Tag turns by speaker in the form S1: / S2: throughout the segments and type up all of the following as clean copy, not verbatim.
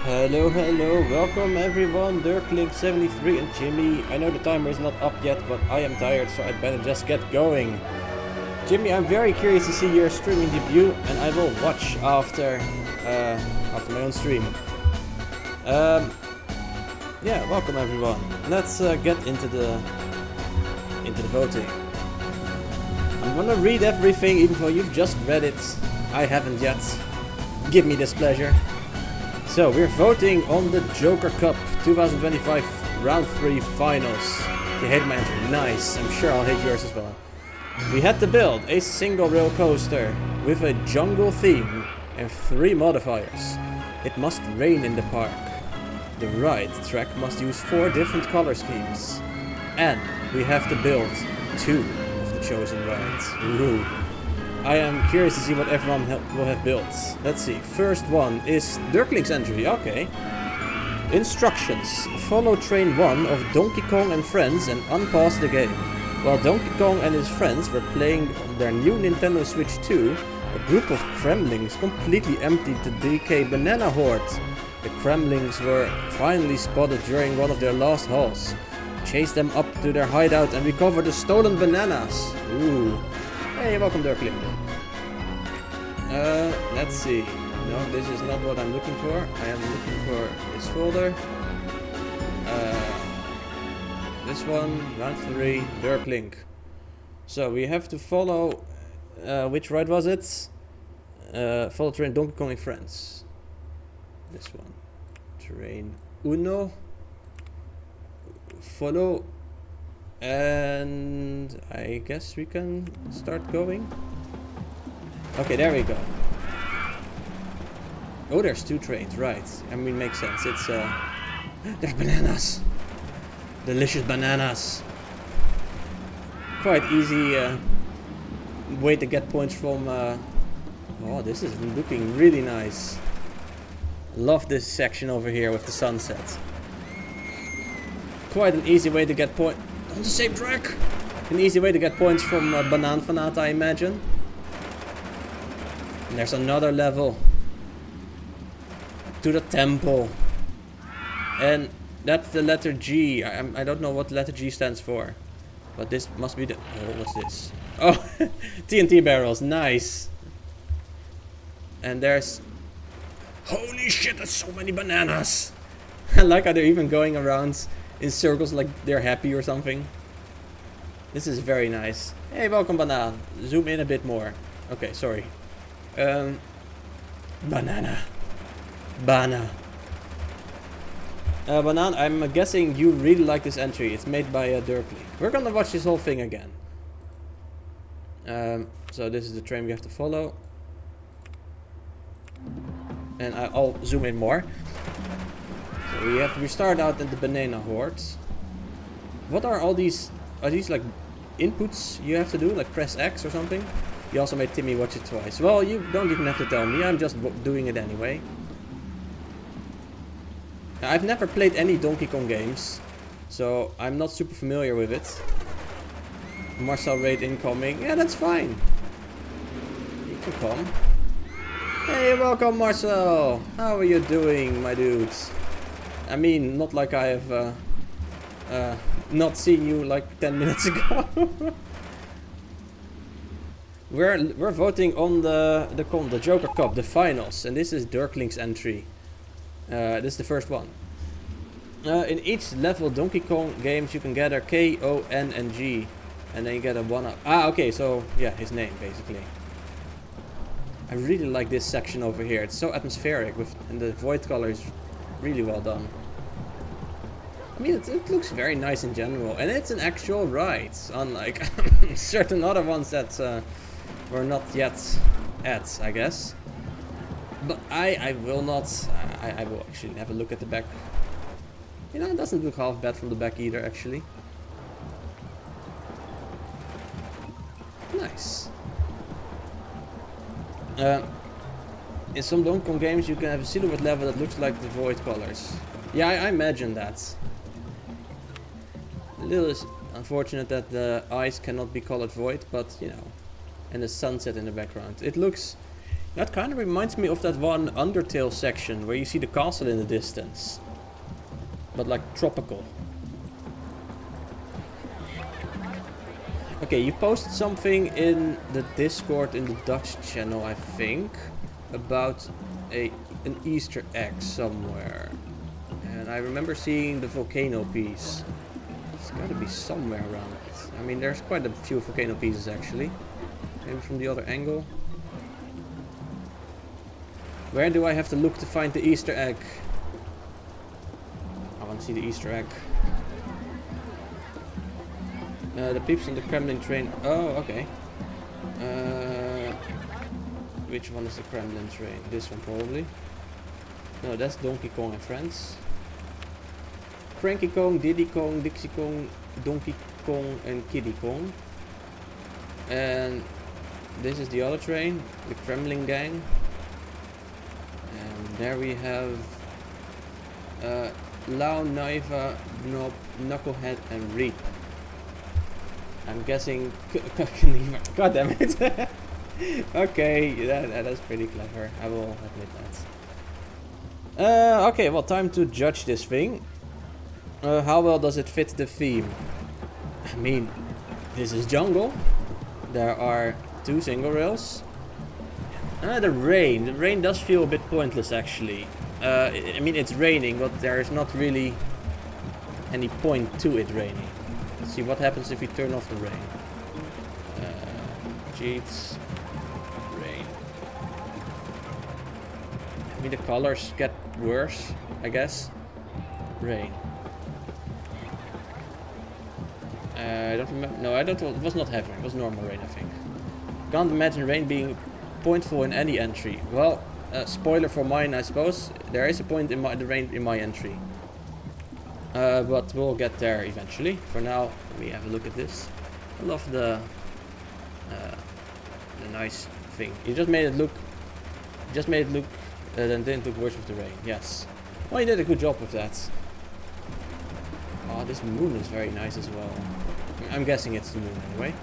S1: Hello, welcome everyone, Dirklink73 and Jimmy. I know the timer is not up yet, but I am tired, so I'd better just get going. Jimmy, I'm very curious to see your streaming debut, and I will watch after my own stream. Yeah, welcome everyone. Let's get into the voting. I'm gonna read everything, even though you've just read it. I haven't yet. Give me this pleasure. So, we're voting on the Joker Cup 2025 Round 3 Finals. You hate my entry. Nice. I'm sure I'll hate yours as well. We had to build a single rail coaster with a jungle theme and 3 modifiers. It must rain in the park. The ride track must use 4 different color schemes. And we have to build 2 of the chosen rides. Ooh. I am curious to see what everyone will have built. Let's see. First one is Dirklink's entry. Okay. Instructions. Follow train 1 of Donkey Kong and friends and unpause the game. While Donkey Kong and his friends were playing on their new Nintendo Switch 2, a group of Kremlings completely emptied the DK banana horde. The Kremlings were finally spotted during one of their last hauls. Chase them up to their hideout and recover the stolen bananas. Ooh. Hey, welcome Dirklink. Let's see. No, this is not what I'm looking for. I am looking for this folder. This one, round 3, Dirklink. So we have to follow, which ride was it? Follow train Donkey Kong and friends. This one. Train Uno. Follow. And I guess we can start going. Okay, there we go. Oh, there's 2 trains, right. I mean, makes sense. It's, there's bananas. Delicious bananas. Quite easy way to get points from, oh, this is looking really nice. Love this section over here with the sunset. Quite an easy way to get points. On the same track! An easy way to get points from Banan Fanat, I imagine. And there's another level. To the temple. And that's the letter G. I don't know what letter G stands for. But this must be the... Oh, what's this? Oh! TNT barrels, nice! And there's... Holy shit, there's so many bananas! I like how they're even going around in circles like they're happy or something. This is very nice. Hey, welcome Banana. Zoom in a bit more. Okay, sorry. Banana. Bana. Banana, I'm guessing you really like this entry. It's made by Dirklink. We're gonna watch this whole thing again. So this is the train we have to follow. And I'll zoom in more. So we start out in the banana horde. What are all these? Are these like inputs you have to do, like press X or something? You also made Timmy watch it twice. Well, you don't even have to tell me. I'm just doing it anyway. I've never played any Donkey Kong games, so I'm not super familiar with it. Marcel raid incoming. Yeah, that's fine. You can come. Hey, welcome Marcel. How are you doing, my dudes? I mean, not like I have not seen you like 10 minutes ago. We're voting on the Joker Cup, the finals, and this is Dirklink's entry. This is the first one. In each level Donkey Kong games you can gather K, O, N, and G, and then you get a 1-up. Ah, okay, so yeah, his name basically. I really like this section over here. It's so atmospheric and the void color is really well done. I mean, it looks very nice in general, and it's an actual ride, unlike certain other ones that we're not yet at, I guess. But I will not. I will actually have a look at the back. You know, it doesn't look half bad from the back either, actually. Nice. In some Donkey Kong games, you can have a silhouette level that looks like the void colors. Yeah, I imagine that. A little unfortunate that the eyes cannot be colored void, but you know, and the sunset in the background. It looks That kind of reminds me of that one Undertale section where you see the castle in the distance. But like tropical. Okay, you posted something in the Discord in the Dutch channel, I think, about an Easter egg somewhere. And I remember seeing the volcano piece. It's gotta be somewhere around it. I mean, there's quite a few volcano pieces actually. Maybe from the other angle. Where do I have to look to find the Easter egg? I want to see the Easter egg. The peeps on the Kremlin train. Oh, okay. Which one is the Kremlin train? This one probably. No, that's Donkey Kong and Friends. Cranky Kong, Diddy Kong, Dixie Kong, Donkey Kong and Kiddy Kong. And this is the other train, the Kremlin gang. And there we have Lau, Naiva, Knob, Knucklehead and Reap. I'm guessing God damn it. Okay, that's pretty clever. I will admit that. Okay, well, time to judge this thing. How well does it fit the theme? I mean, this is jungle. There are 2 single rails. The rain does feel a bit pointless actually. I mean, it's raining, but there's not really any point to it raining. Let's see what happens if we turn off the rain. Cheats. Rain. I mean, the colors get worse, I guess. Rain. I don't remember. No, I don't. It was not heavy. It was normal rain, I think. Can't imagine rain being pointful in any entry. Well, spoiler for mine, I suppose. There is a point in the rain in my entry. But we'll get there eventually. For now, let me have a look at this. I love the nice thing. You just made it look. Then didn't look worse with the rain. Yes. Well, you did a good job with that. Oh, this moon is very nice as well. I'm guessing it's the moon anyway.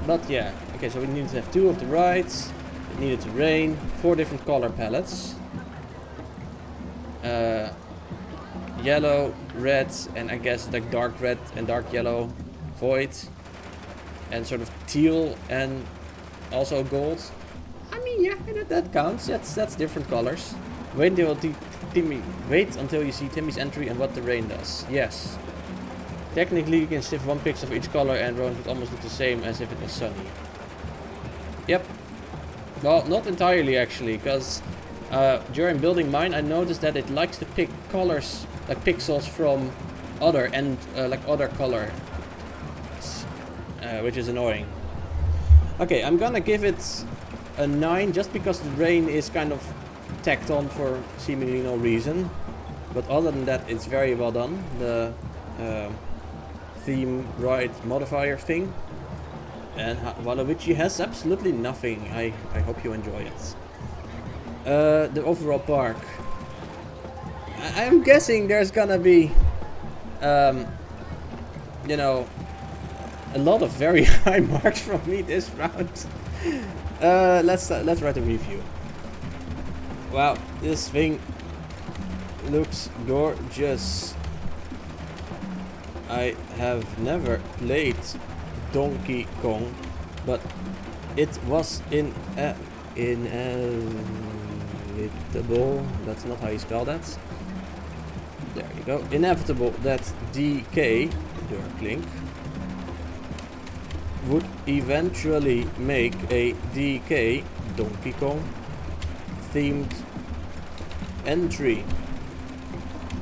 S1: But yeah. Okay, so we need to have 2 of the rides. It needed to rain. 4 different color palettes. Yellow, red, and I guess like dark red and dark yellow, void, and sort of teal and also gold. I mean, yeah, that counts. That's different colors. Wait until you see Timmy's entry and what the rain does. Yes. Technically, you can sift 1 pixel of each color and it would almost look the same as if it was sunny. Yep. Well, not entirely actually, because during building mine, I noticed that it likes to pick colors, like pixels from other color, which is annoying. Okay, I'm gonna give it a 9 just because the rain is kind of tacked on for seemingly no reason. But other than that, it's very well done. The theme ride modifier thing. And Waluigi has absolutely nothing. I hope you enjoy it. The overall park. I'm guessing there's gonna be, you know, a lot of very high marks from me this round. Let's write a review. Wow, this thing looks gorgeous. I have never played Donkey Kong, but it was inevitable. That's not how you spell that. There you go. Inevitable that DK, Dirklink, would eventually make a DK Donkey Kong themed entry.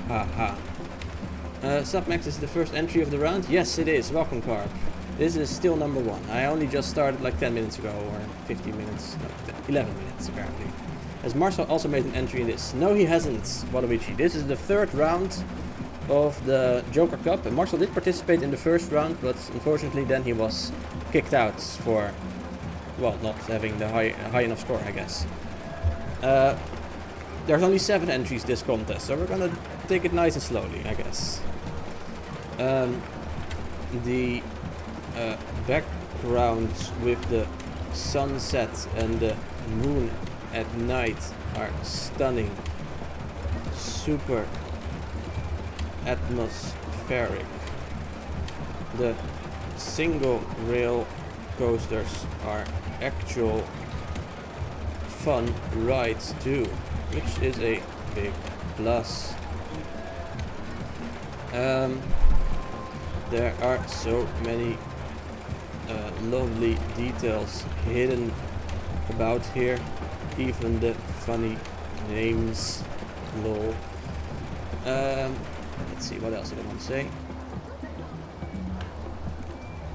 S1: Haha. Submax is the first entry of the round? Yes, it is. Welcome, Carp. This is still number 1. I only just started like 10 minutes ago, or 15 minutes, no, 11 minutes apparently. Has Marcel also made an entry in this? No, he hasn't, Waluigi. This is the 3rd round of the Joker Cup, and Marcel did participate in the 1st round, but unfortunately then he was kicked out for, well, not having the high enough score, I guess. There's only 7 entries this contest, so we're gonna take it nice and slowly, I guess. The backgrounds with the sunset and the moon at night are stunning. Super atmospheric. The single rail coasters are actual fun rides too, which is a big plus. There are so many lovely details hidden about here, even the funny names. Lol. Let's see, what else did I want to say?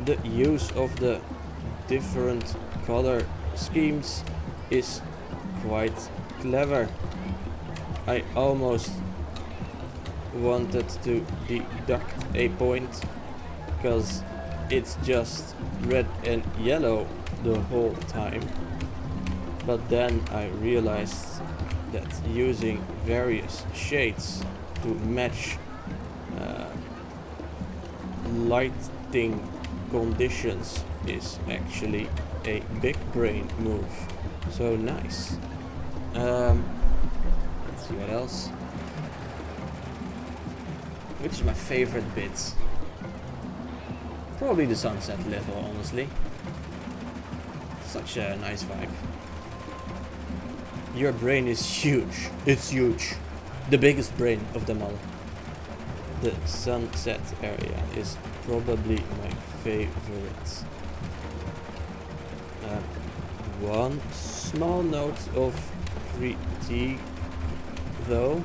S1: The use of the different color schemes is quite clever. I almost wanted to deduct a point because it's just red and yellow the whole time, but then I realized that using various shades to match lighting conditions is actually a big brain move. So nice. Let's see what else. Which is my favorite bit? Probably the sunset level, honestly. Such a nice vibe. Your brain is huge. It's huge. The biggest brain of them all. The sunset area is probably my favorite. One small note of critique though.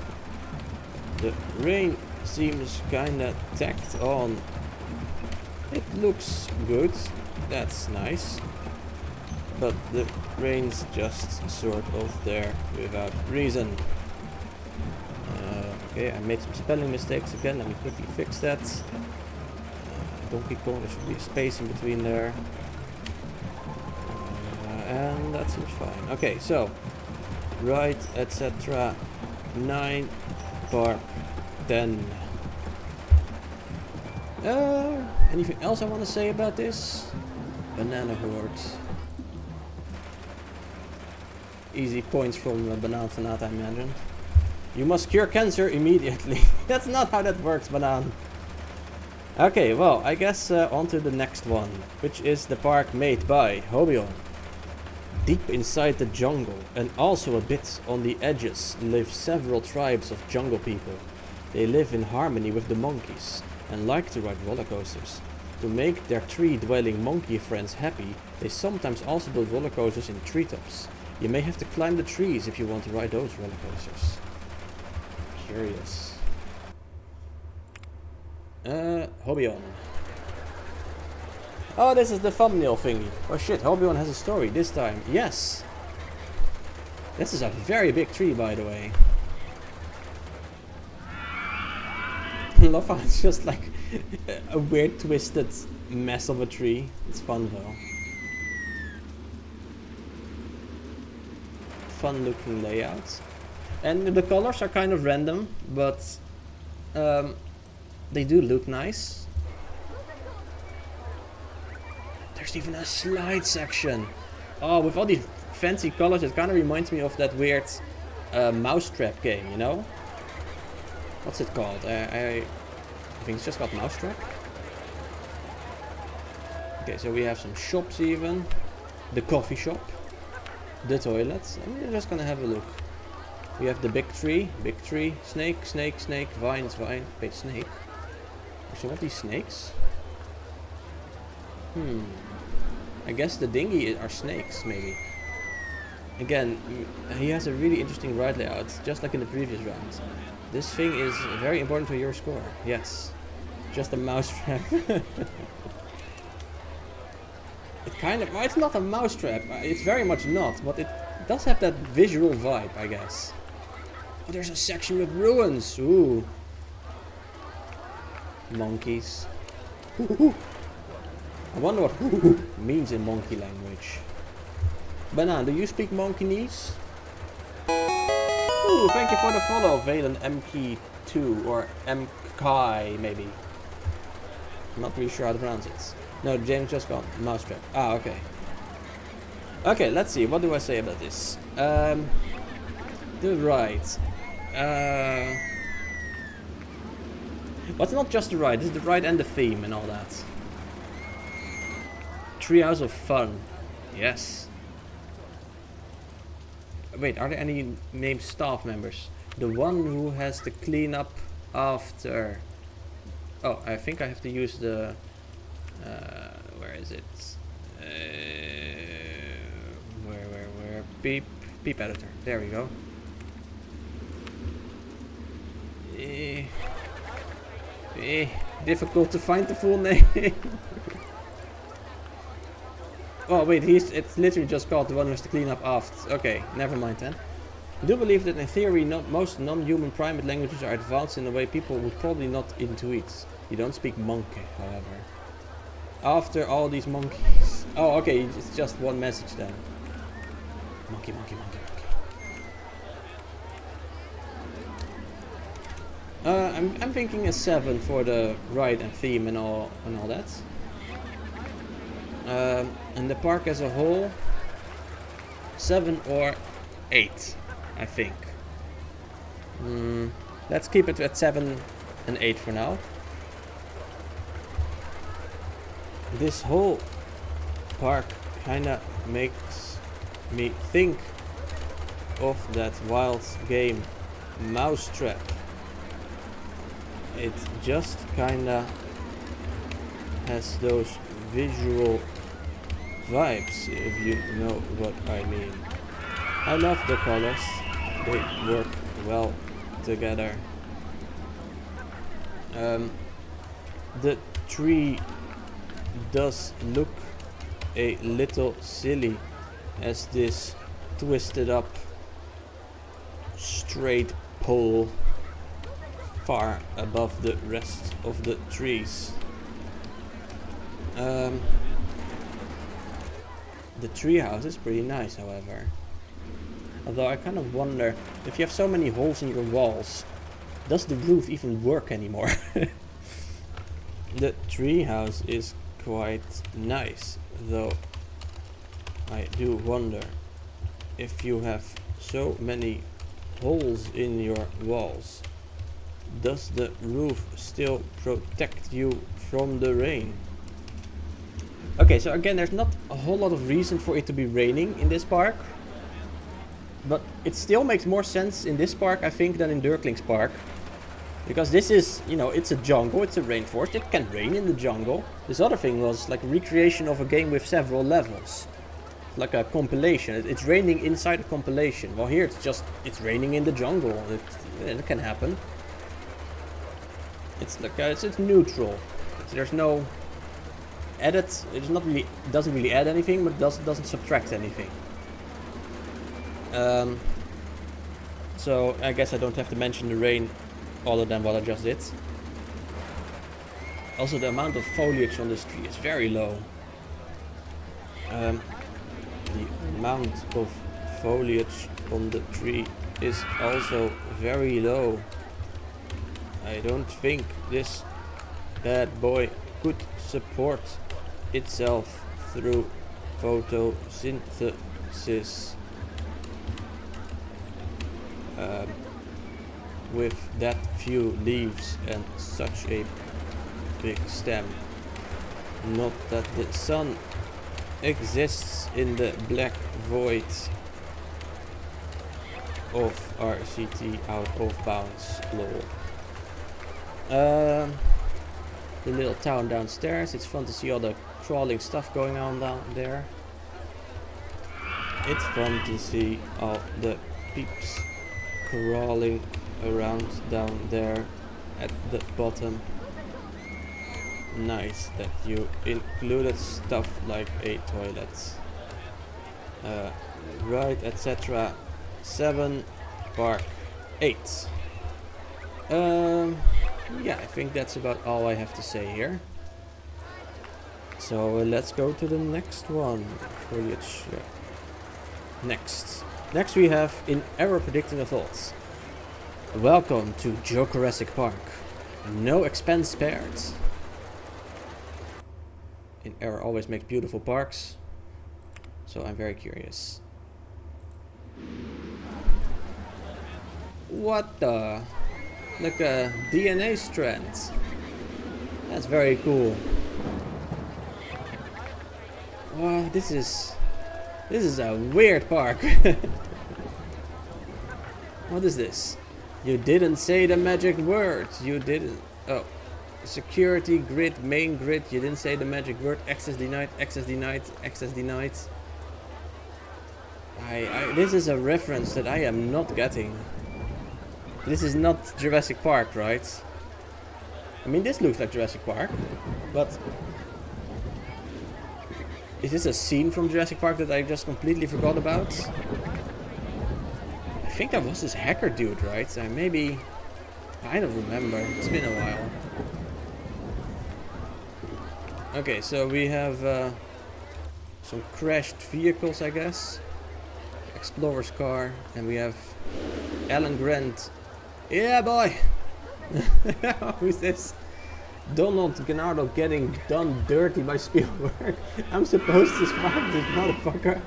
S1: The rain seems kinda tacked on. It looks good, that's nice. But the rain's just sort of there without reason. Okay, I made some spelling mistakes again, let me quickly fix that. Donkey Kong, there should be a space in between there. And that seems fine. Okay, so, right, etc. 9, park 10. Anything else I want to say about this? Banana Horde. Easy points from Banana Fanat, I imagine. You must cure cancer immediately. That's not how that works, Banan. Okay, well, I guess on to the next one, which is the park made by Hobion. Deep inside the jungle, and also a bit on the edges, live several tribes of jungle people. They live in harmony with the monkeys, and like to ride roller coasters. To make their tree-dwelling monkey friends happy, they sometimes also build roller coasters in treetops. You may have to climb the trees if you want to ride those roller coasters. Curious. Hobion. Oh, this is the thumbnail thingy. Oh shit, Hobion has a story this time. Yes! This is a very big tree, by the way. I love how it's just like a weird twisted mess of a tree. It's fun though. Fun looking layout. And the colors are kind of random, but they do look nice. There's even a slide section. Oh, with all these fancy colors, it kind of reminds me of that weird Mousetrap game, you know? What's it called? I think it's just called Mousetrap. Okay, so we have some shops even. The coffee shop. The toilets. And we're just gonna have a look. We have the big tree, snake, snake, snake, vines, vine. Wait, snake? Are some of these snakes? I guess the dinghy are snakes, maybe. Again, he has a really interesting ride layout, just like in the previous round. This thing is very important to your score. Yes. Just a mousetrap. It kind of... Well, it's not a mousetrap. It's very much not. But it does have that visual vibe, I guess. Oh, there's a section with ruins. Ooh. Monkeys. I wonder what means in monkey language. Banana, do you speak Monkeynese? Ooh, thank you for the follow, Valen MK2 or MKai maybe. I'm not really sure how to pronounce it. No, James just got Mousetrap. Ah, okay. Okay, let's see. What do I say about this? The ride. But it's not just the ride. It's the ride and the theme and all that. Treehouse of Fun. Yes. Wait, are there any named staff members? The one who has to clean up after... Oh, I think I have to use the... where is it? Where? Beep editor. There we go. Difficult to find the full name. Oh wait, it's literally just called the one who has to clean up after. Okay, never mind then. I do believe that in theory most non-human primate languages are advanced in a way people would probably not intuit. You don't speak monkey, however. After all these monkeys. Oh, okay, it's just one message then. Monkey. I'm thinking a 7 for the ride and theme and all that. And the park as a whole, 7 or 8, I think. Let's keep it at 7 and 8 for now. This whole park kinda makes me think of that wild game Mousetrap. It just kinda has those visual vibes, if you know what I mean. I love the colors, they work well together. The tree does look a little silly as this twisted up straight pole far above the rest of the trees. The treehouse is pretty nice, however. Although I kind of wonder, if you have so many holes in your walls, does the roof even work anymore? The treehouse is quite nice, though I do wonder, if you have so many holes in your walls, does the roof still protect you from the rain? Okay, so again, there's not a whole lot of reason for it to be raining in this park, but it still makes more sense in this park, I think, than in Dirkling's park. Because this is, you know, it's a jungle, it's a rainforest, it can rain in the jungle. This other thing was like a recreation of a game with several levels. Like a compilation, it's raining inside a compilation. Well, here it's raining in the jungle, it can happen. It's like, it's neutral. There's no added, doesn't really add anything, but doesn't subtract anything. So I guess I don't have to mention the rain other than what I just did. Also, the amount of foliage on this tree is very low. The amount of foliage on the tree is also very low. I don't think this bad boy could support itself through photosynthesis. With that few leaves and such a big stem. Not that the sun exists in the black void of RCT out of bounds, lol. The little town downstairs, it's fun to see all the crawling stuff going on down there. It's fun to see all the peeps crawling around down there at the bottom. Nice that you included stuff like a toilet. Right, etc. 7, park 8. Yeah, I think that's about all I have to say here. So let's go to the next one. Foliage. Next we have In Error Predicting the Thoughts. Welcome to Jurassic Park. No expense spared. In Error always makes beautiful parks. So I'm very curious. What the? Like a DNA strand. That's very cool. Wow, this is a weird park. What is this? You didn't say the magic word. You didn't. Oh, security grid, main grid. You didn't say the magic word. Access denied. Access denied. Access denied. This is a reference that I am not getting. This is not Jurassic Park, right? I mean, this looks like Jurassic Park, but is this a scene from Jurassic Park that I just completely forgot about? I think that was this hacker dude, right? Maybe... I don't remember. It's been a while. Okay, so we have some crashed vehicles, I guess. Explorer's car, and we have Alan Grant. Yeah, boy! Who's this? Donald Gennaro getting done dirty by Spielberg. I'm supposed to spot this motherfucker.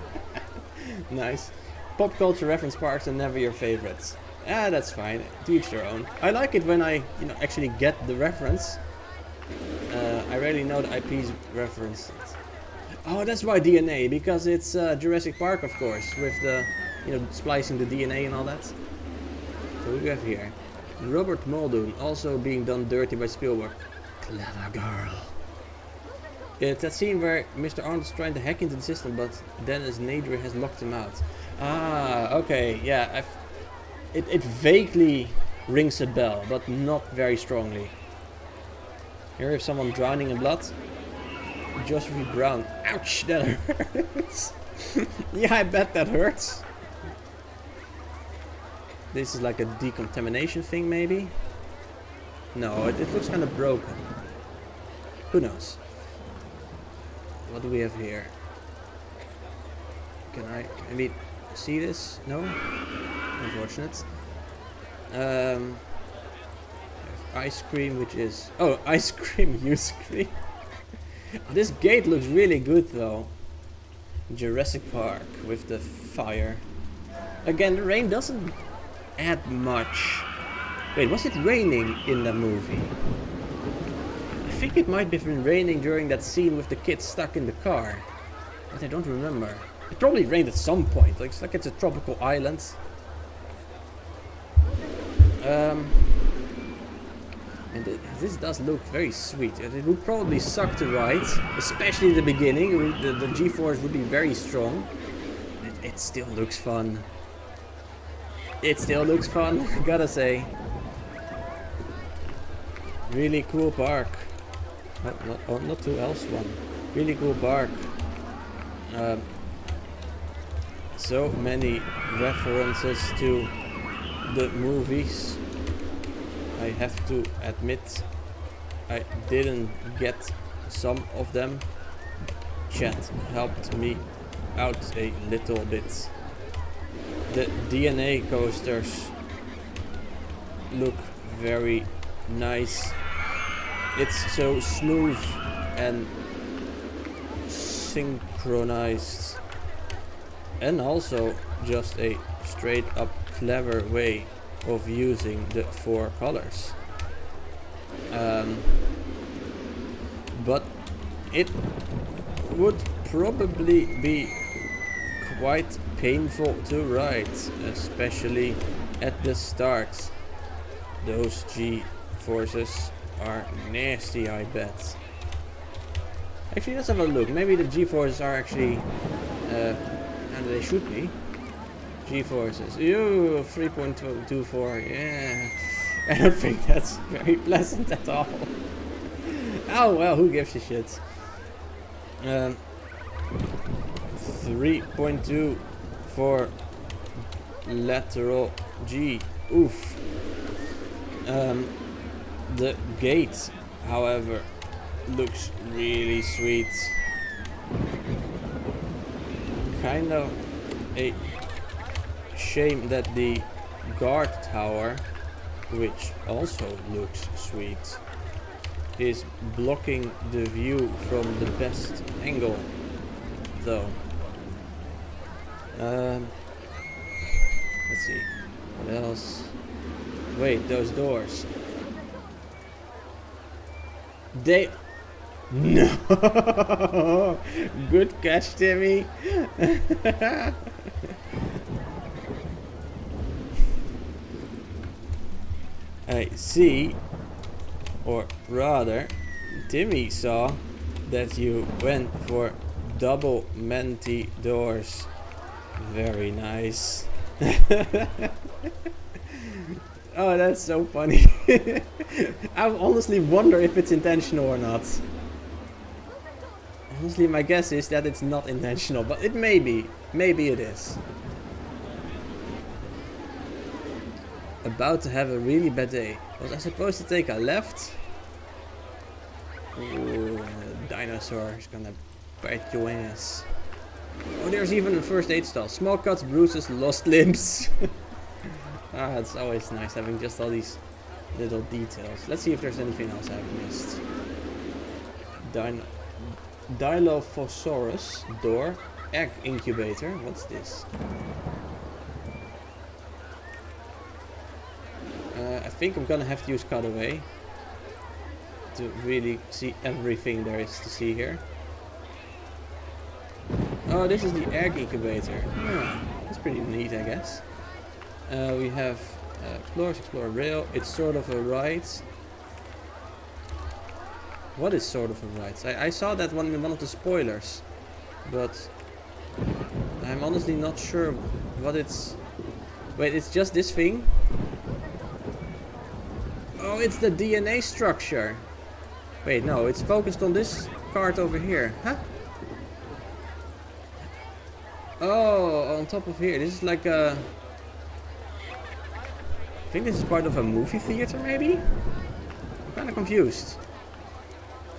S1: Nice. Pop culture reference parks are never your favorites. Ah, that's fine. To each their own. I like it when I, actually get the reference. I rarely know the IP's reference. Oh, that's why DNA, because it's Jurassic Park, of course, with the, splicing the DNA and all that. So what do we have here? Robert Muldoon, also being done dirty by Spielberg. Clever girl. It's that scene where Mr. Arnold's trying to hack into the system, but Dennis Nader has locked him out. Ah, okay, yeah. It vaguely rings a bell, but not very strongly. Here we have someone drowning in blood. Josephine Brown. Ouch, that hurts. Yeah, I bet that hurts. This is like a decontamination thing, maybe? No, it looks kind of broken. Who knows? What do we have here? Can I maybe see this? No? Unfortunate. Ice cream, which is... Oh, ice cream, use cream. This gate looks really good, though. Jurassic Park with the fire. Again, the rain doesn't add much. Wait, was it raining in the movie? I think it might have been raining during that scene with the kids stuck in the car. But I don't remember. It probably rained at some point. It's like it's a tropical island. And this does look very sweet. It would probably suck to ride, especially in the beginning. The G-force would be very strong. It still looks fun. It still looks fun, gotta say. Really cool park. Not 2L1. Really cool park. So many references to the movies. I have to admit, I didn't get some of them. Chat helped me out a little bit. The DNA coasters look very nice. It's so smooth and synchronized, and also just a straight up clever way of using the 4 colors. But it would probably be quite painful to ride, especially at the start. Those G-forces are nasty, I bet. Actually, let's have a look. Maybe the G-forces are actually, and they should be. G-forces. Ew, 3.24. Yeah. I don't think that's very pleasant at all. Oh well, who gives a shit? 3.2 for lateral G. Oof. The gate, however, looks really sweet. Kind of a shame that the guard tower, which also looks sweet, is blocking the view from the best angle, though. Let's see. What else? Wait, those doors. They... No! Good catch, Timmy! I see, or rather, Timmy saw that you went for double Menti doors. Very nice. Oh, that's so funny. I honestly wonder if it's intentional or not. Honestly, my guess is that it's not intentional, but it may be. Maybe it is. About to have a really bad day. Was I supposed to take a left? Ooh, dinosaur is gonna bite your ass. Oh, there's even a first aid stall. Small cuts, bruises, lost limbs. Ah, it's always nice having just all these little details. Let's see if there's anything else I've missed. Dilophosaurus door. Egg incubator. What's this? I think I'm gonna have to use cutaway to really see everything there is to see here. Oh, this is the egg incubator. Yeah, that's pretty neat, I guess. We have explore rail. It's sort of a ride. What is sort of a ride? I saw that one in one of the spoilers, but I'm honestly not sure what it's... Wait, it's just this thing? Oh, it's the DNA structure. Wait, no, it's focused on this card over here. Huh? Oh, on top of here. This is like a... I think this is part of a movie theater, maybe? I'm kind of confused.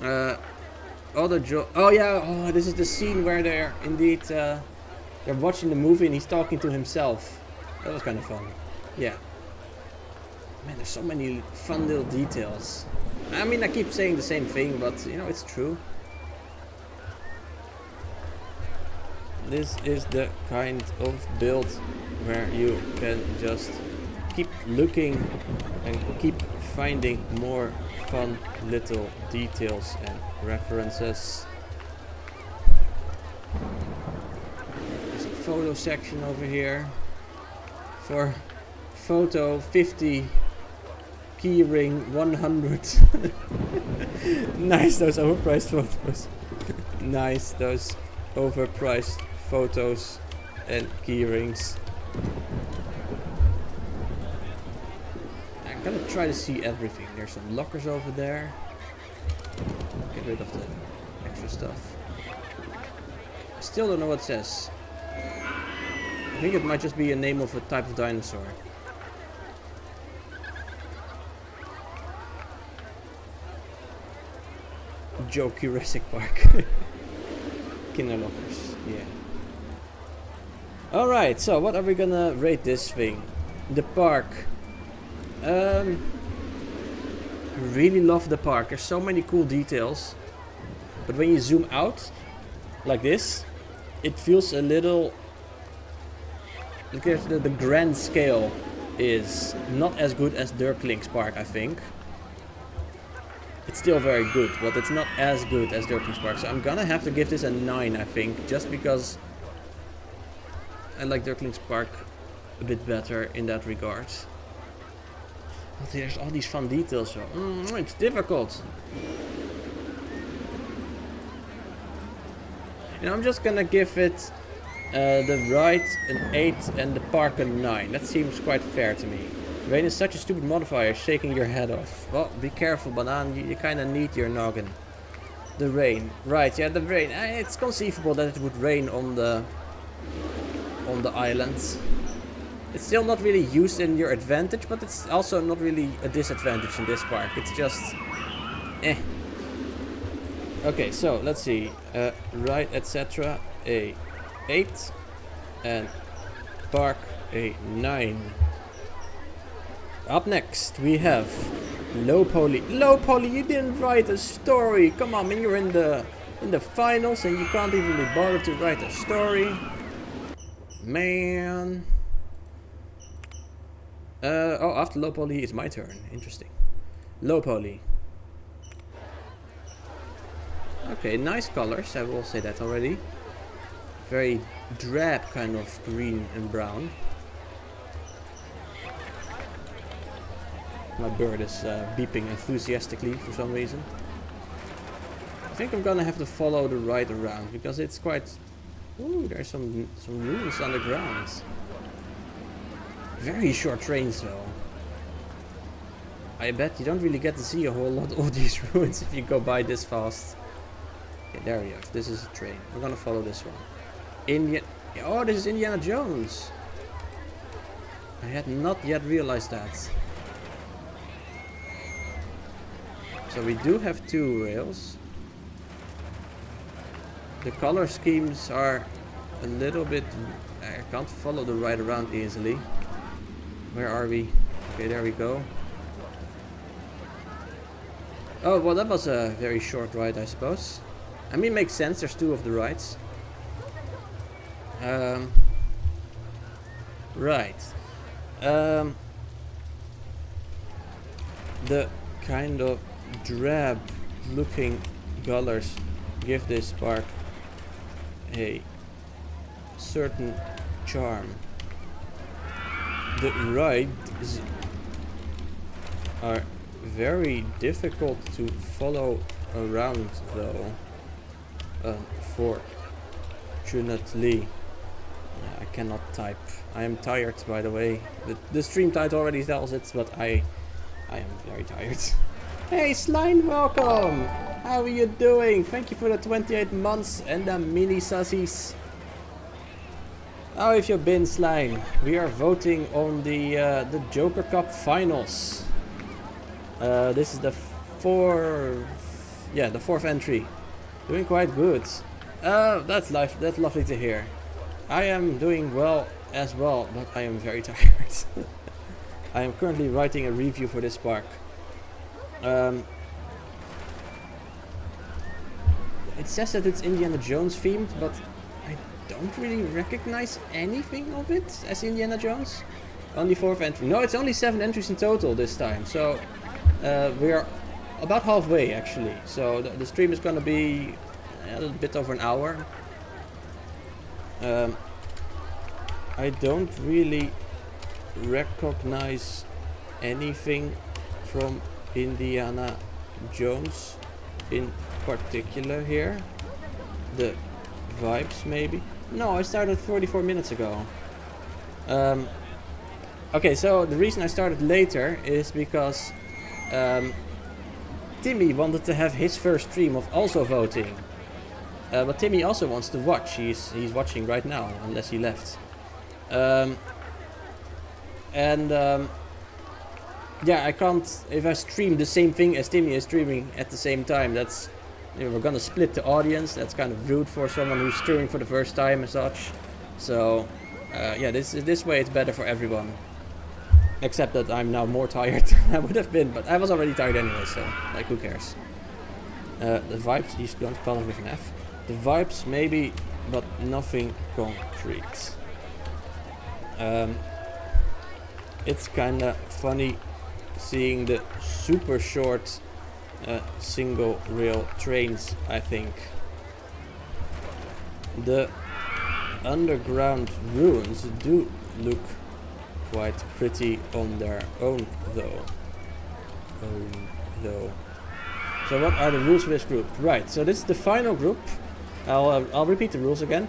S1: Oh yeah, oh, this is the scene where they're indeed... they're watching the movie and he's talking to himself. That was kind of fun. Yeah. Man, there's so many fun little details. I mean, I keep saying the same thing, but you know, it's true. This is the kind of build where you can just keep looking and keep finding more fun little details and references. There's a photo section over here for photo 50. Keyring 100. Nice, those overpriced photos. Nice, those overpriced photos and keyrings. I'm gonna try to see everything. There's some lockers over there. Get rid of the extra stuff. I still don't know what it says. I think it might just be a name of a type of dinosaur. Joe Jurassic Park. Kinder lockers, yeah. Alright, so what are we gonna rate this thing? The park. I really love the park. There's so many cool details. But when you zoom out, like this, it feels a little... The grand scale is not as good as Dirklink's park, I think. It's still very good, but it's not as good as Dirklink's park. So I'm gonna have to give this a 9, I think, just because I like Dirklink's park a bit better in that regard. But there's all these fun details, so it's difficult. And I'm just gonna give it the ride an 8 and the park a 9. That seems quite fair to me. Rain is such a stupid modifier, shaking your head off. Well, be careful, Banan, you kind of need your noggin. The rain. Right, yeah, the rain. It's conceivable that it would rain on the island. It's still not really used in your advantage, but it's also not really a disadvantage in this park. It's just... Okay, so, let's see. Ride, etc. a 8. And park a 9. Up next, we have Low Poly. Low Poly, you didn't write a story. Come on, man, you're in the finals and you can't even be bothered to write a story. Man. Oh, after low poly it's my turn. Interesting. Low poly. Okay, nice colors, I will say that already. Very drab kind of green and brown. My bird is beeping enthusiastically for some reason. I think I'm gonna have to follow the ride around because it's quite... Ooh, there's some ruins underground. Very short trains though. I bet you don't really get to see a whole lot of these ruins if you go by this fast. Okay, there we go. This is a train. We're gonna follow this one. Oh, this is Indiana Jones. I had not yet realized that. So we do have 2 rails. The color schemes are a little bit... I can't follow the ride around easily. Where are we? Okay, there we go. Oh, well, that was a very short ride, I suppose. I mean, it makes sense. There's 2 of the rides. Right. The kind of drab looking colors give this park a certain charm. The rides are very difficult to follow around though, unfortunately. I cannot type. I am tired, by the way. The stream title already tells it, but I am very tired. Hey Slime, welcome! How are you doing? Thank you for the 28 months and the mini sassies. How have you been, Slime? We are voting on the Joker Cup finals. This is the fourth entry. Doing quite good. That's lovely to hear. I am doing well as well, but I am very tired. I am currently writing a review for this park. It says that it's Indiana Jones themed, but I don't really recognize anything of it as Indiana Jones. Only 4th entry. No, it's only 7 entries in total this time. So we are about halfway actually. So the stream is gonna be a little bit over an hour. I don't really recognize anything from Indiana Jones in particular here. The vibes maybe. No, I started 44 minutes ago. Okay, so the reason I started later is because Timmy wanted to have his first stream of also voting. But Timmy also wants to watch. He's watching right now, unless he left. Yeah, I can't. If I stream the same thing as Timmy is streaming at the same time, that's we're gonna split the audience. That's kind of rude for someone who's streaming for the first time and such. So yeah, this way it's better for everyone. Except that I'm now more tired than I would have been, but I was already tired anyway. So like, who cares? The vibes. He's going to spell it with an F. The vibes maybe, but nothing concrete. It's kinda funny seeing the super short single rail trains, I think. The underground ruins do look quite pretty on their own though. So what are the rules for this group? Right, so this is the final group. I'll repeat the rules again.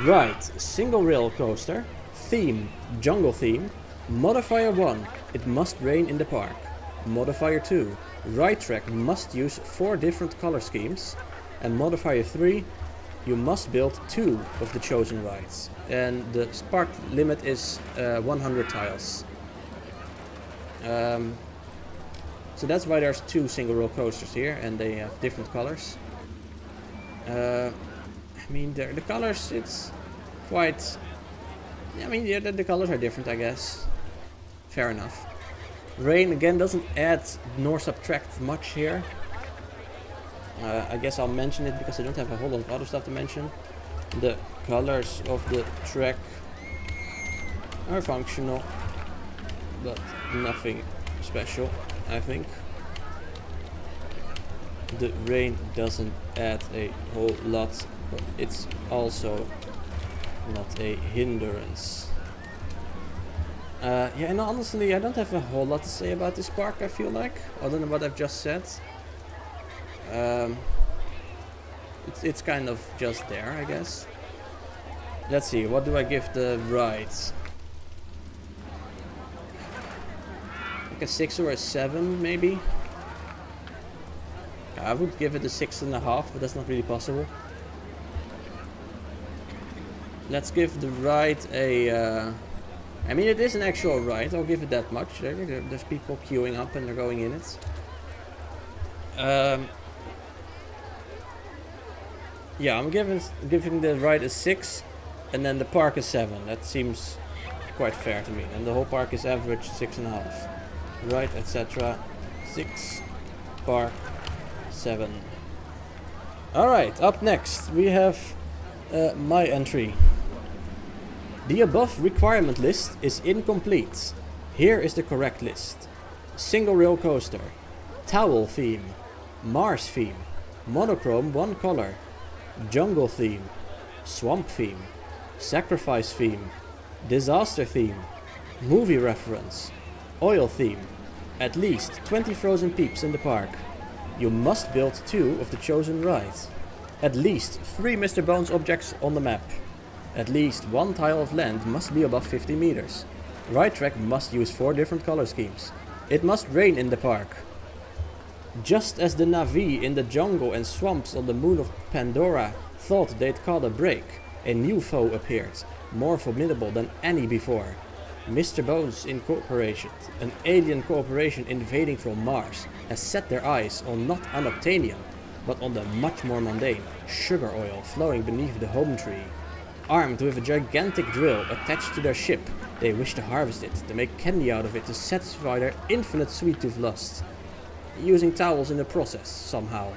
S1: Right, single rail coaster. Theme, jungle theme. Modifier 1, it must rain in the park. Modifier 2, ride track must use 4 different color schemes. And modifier 3, you must build 2 of the chosen rides. And the spark limit is 100 tiles. So that's why there's 2 single rail coasters here, and they have different colors. I mean, the colors, it's quite... I mean, yeah, the colors are different, I guess. Fair enough. Rain, again, doesn't add nor subtract much here. I guess I'll mention it because I don't have a whole lot of other stuff to mention. The colors of the track are functional, but nothing special, I think. The rain doesn't add a whole lot, but it's also not a hindrance. Yeah, and honestly, I don't have a whole lot to say about this park, I feel like, other than what I've just said. It's kind of just there, I guess. Let's see, what do I give the rides? Like a 6 or a 7, maybe? I would give it a 6.5, but that's not really possible. Let's give the ride a... I mean, it is an actual ride, I'll give it that much. There's people queuing up and they're going in it. Yeah, I'm giving the ride a 6, and then the park a 7. That seems quite fair to me. And the whole park is average 6.5. Ride, etc. 6, park 7. Alright, up next we have my entry. The above requirement list is incomplete. Here is the correct list. Single rail coaster, towel theme, Mars theme, monochrome 1 color, jungle theme, swamp theme, sacrifice theme, disaster theme, movie reference, oil theme, at least 20 frozen peeps in the park. You must build 2 of the chosen rides. At least 3 Mr. Bones objects on the map. At least 1 tile of land must be above 50 meters. Ride track must use 4 different color schemes. It must rain in the park. Just as the Na'vi in the jungle and swamps on the moon of Pandora thought they'd caught a break, a new foe appeared, more formidable than any before. Mr. Bones Incorporated, an alien corporation invading from Mars, has set their eyes on not unobtainium, but on the much more mundane sugar oil flowing beneath the home tree. Armed with a gigantic drill attached to their ship, they wish to harvest it, to make candy out of it to satisfy their infinite sweet tooth lust, using towels in the process, somehow.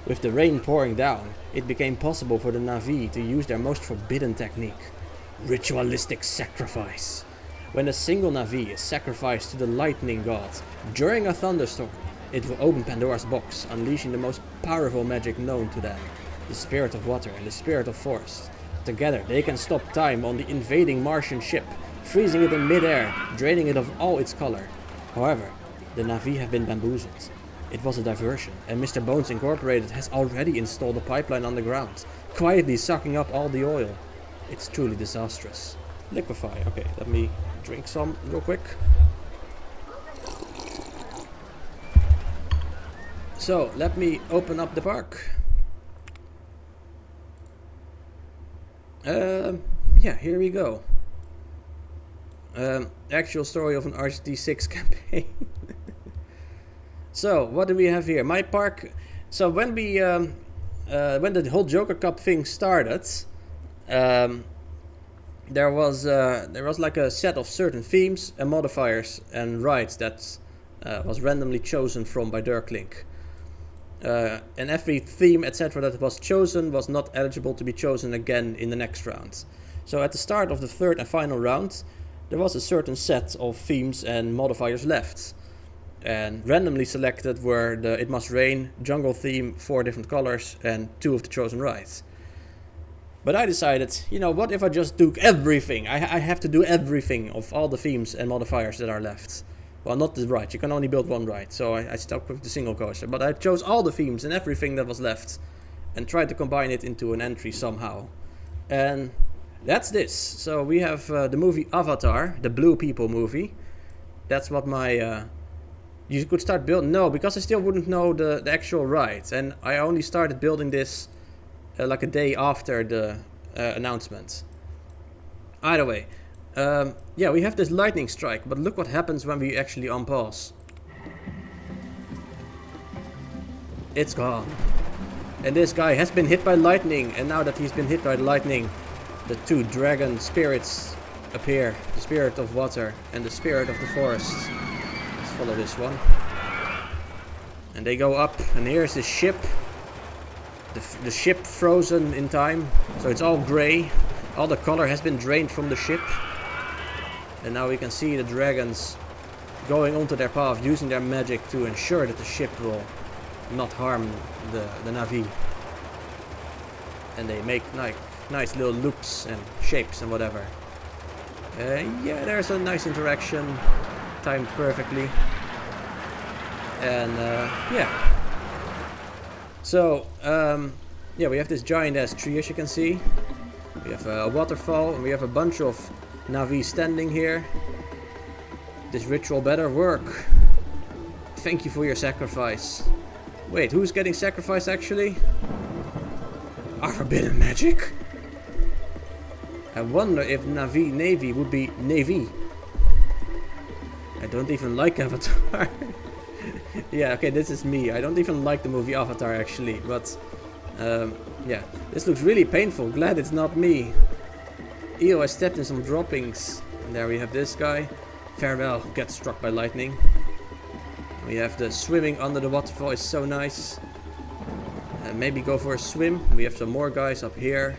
S1: With the rain pouring down, it became possible for the Na'vi to use their most forbidden technique, ritualistic sacrifice. When a single Na'vi is sacrificed to the lightning god during a thunderstorm, it will open Pandora's box, unleashing the most powerful magic known to them, the spirit of water and the spirit of forest. Together they can stop time on the invading Martian ship, freezing it in mid-air, draining it of all its color. However, the Na'vi have been bamboozled. It was a diversion, and Mr. Bones Incorporated has already installed a pipeline underground, quietly sucking up all the oil. It's truly disastrous. Liquefy. Okay, let me drink some real quick. So, let me open up the park. Yeah, here we go. Actual story of an RCT 6 campaign. So, what do we have here? My park. So when we when the whole Joker Cup thing started, there was like a set of certain themes and modifiers and rides that was randomly chosen from by Dirklink. And every theme, etc., that was chosen was not eligible to be chosen again in the next round. So at the start of the third and final round, there was a certain set of themes and modifiers left. And randomly selected were the It Must Rain, Jungle theme, 4 different colors, and 2 of the chosen rides. But I decided, you know, what if I just do everything? I have to do everything of all the themes and modifiers that are left. Well, not the ride, you can only build 1 ride, so I stuck with the single coaster. But I chose all the themes and everything that was left, and tried to combine it into an entry somehow. And that's this. So we have the movie Avatar, the Blue People movie. That's what my... you could start building... No, because I still wouldn't know the actual ride. And I only started building this like a day after the announcement. Either way. Yeah, we have this lightning strike, but look what happens when we actually unpause. It's gone. And this guy has been hit by lightning, and now that he's been hit by lightning, the 2 dragon spirits appear. The spirit of water and the spirit of the forest. Let's follow this one. And they go up, and here's the ship. The ship frozen in time, so it's all grey. All the color has been drained from the ship. And now we can see the dragons going onto their path, using their magic to ensure that the ship will not harm the Na'vi. And they make nice little loops and shapes and whatever. Yeah, there's a nice interaction, timed perfectly. And yeah. So, yeah, we have this giant ass tree, as you can see. We have a waterfall, and we have a bunch of Na'vi standing here. This ritual better work. Thank you for your sacrifice. Wait, who's getting sacrificed actually? Our forbidden magic? I wonder if Navy would be Navy. I don't even like Avatar. Yeah, okay, this is me. I don't even like the movie Avatar actually, but yeah, this looks really painful. Glad it's not me. Ew, I stepped in some droppings. And there we have this guy. Farewell, gets struck by lightning. We have the swimming under the waterfall, is so nice. Maybe go for a swim. We have some more guys up here.